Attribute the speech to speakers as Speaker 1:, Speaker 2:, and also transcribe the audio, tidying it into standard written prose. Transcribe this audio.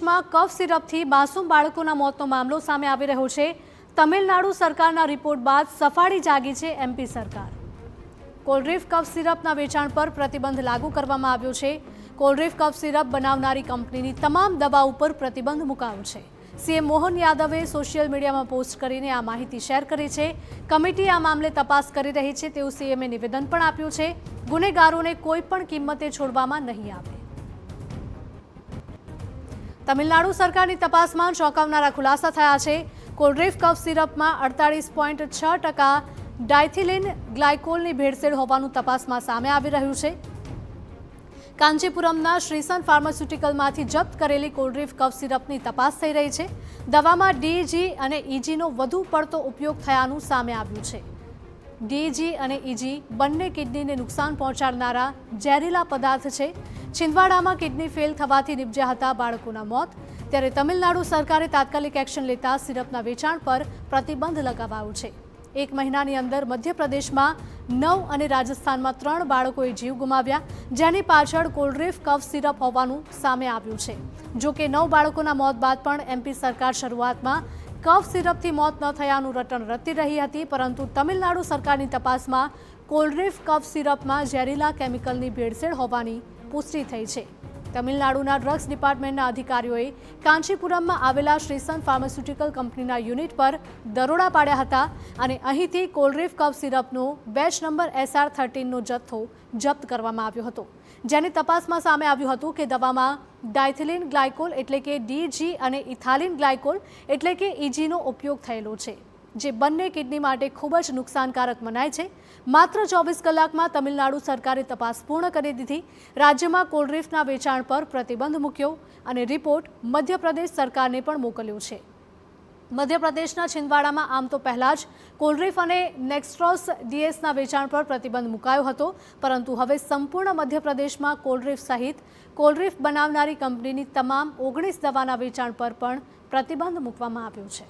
Speaker 1: પ્રદેશમાં કફ સિરપથી માસૂમ બાળકોના મોતનો મામલો સામે આવી રહ્યો છે। તમિલનાડુ સરકારના રિપોર્ટ બાદ સફાળી જાગી છે એમપી સરકાર। કોલ્ડ્રીફ કફ સિરપના વેચાણ પર પ્રતિબંધ લાગુ કરવામાં આવ્યો છે। કોલ્ડ્રીફ કફ સિરપ બનાવનારી કંપનીની તમામ દવા ઉપર પ્રતિબંધ મુકાયો છે। સીએમ મોહન યાદવે સોશિયલ મીડિયામાં પોસ્ટ કરીને આ માહિતી શેર કરી છે। કમિટી આ મામલે તપાસ કરી રહી છે તેવું સીએમએ નિવેદન પણ આપ્યું છે। ગુનેગારોને કોઈ પણ કિંમતે છોડવામાં નહીં આવે। તમિલનાડુ સરકારની તપાસમાં ચોંકાવનારા ખુલાસા થયા છે। કોલ્ડ્રીફ કફ સિરપમાં 48.6% ડાયથિલિન ગ્લાયકોલની ભેળસેળ હોવાનું તપાસમાં સામે આવી રહ્યું છે। કાંચીપુરમના શ્રીસન ફાર્માસ્યુટિકલમાંથી જપ્ત કરેલી કોલ્ડ્રીફ કફ સિરપની તપાસ થઈ રહી છે। દવામાં ડીજી અને ઇજીનો વધુ પડતો ઉપયોગ થયાનું સામે આવ્યું છે। ડીજી અને ઇજી બંને કિડનીને નુકસાન પહોંચાડનારા ઝેરીલા પદાર્થ છે। છિંદવાડામાં કિડની ફેલ થવાથી નિપજ્યા હતા બાળકોના મોત। ત્યારે તમિલનાડુ સરકારે તાત્કાલિક એક્શન લેતા સિરપના વેચાણ પર પ્રતિબંધ લગાવાયો છે। એક મહિનાની અંદર મધ્યપ્રદેશમાં 9 અને રાજસ્થાનમાં 3 બાળકોએ જીવ ગુમાવ્યા, જેની પાછળ કોલ્ડ્રીફ કફ સિરપ હોવાનું સામે આવ્યું છે। જો કે 9 બાળકોના મોત બાદ પણ એમપી સરકાર શરૂઆતમાં કફ સિરપથી મોત ન થયાનું રટણ રટી રહી હતી, પરંતુ તમિલનાડુ સરકારની તપાસમાં કોલ્ડ્રીફ કફ સિરપમાં ઝેરીલા કેમિકલની ભેળસેળ હોવાની પુષ્ટિ થઈ છે। તમિલનાડુના ડ્રગ્સ ડિપાર્ટમેન્ટના અધિકારીઓએ કાંચીપુરમમાં આવેલા શ્રીસન ફાર્માસ્યુટિકલ કંપનીના યુનિટ પર દરોડા પાડ્યા હતા અને અહીંથી કોલ્ડ્રીફ કફ સિરપનો બેચ નંબર SR13નો જથ્થો જપ્ત કરવામાં આવ્યો હતો, જેની તપાસમાં સામે આવ્યું હતું કે દવામાં ડાયથિલિન ગ્લાયકોલ એટલે કે ડીજી અને ઇથાલિન ગ્લાયકોલ એટલે કે ઇજીનો ઉપયોગ થયેલો છે, જે બંને કિડની માટે ખૂબ જ નુકસાનકારક મનાય છે। માત્ર 24 કલાકમાં તમિલનાડુ સરકારે તપાસ પૂર્ણ કરી દીધી। રાજ્યમાં કોલ્ડ્રીફના વેચાણ પર પ્રતિબંધ મૂક્યો અને રિપોર્ટ મધ્યપ્રદેશ સરકારને પણ મોકલ્યો છે। મધ્યપ્રદેશના છિંદવાડામાં આમ તો પહેલા જ કોલ્ડ્રીફ અને નેક્સ્ટ્રોસ ડીએસના વેચાણ પર પ્રતિબંધ મુકાયો હતો, પરંતુ હવે સંપૂર્ણ મધ્યપ્રદેશમાં કોલ્ડ્રીફ સહિત કોલ્ડ્રીફ બનાવનારી કંપનીની તમામ 19 દવાના વેચાણ પર પણ પ્રતિબંધ મૂકવામાં આવ્યો છે।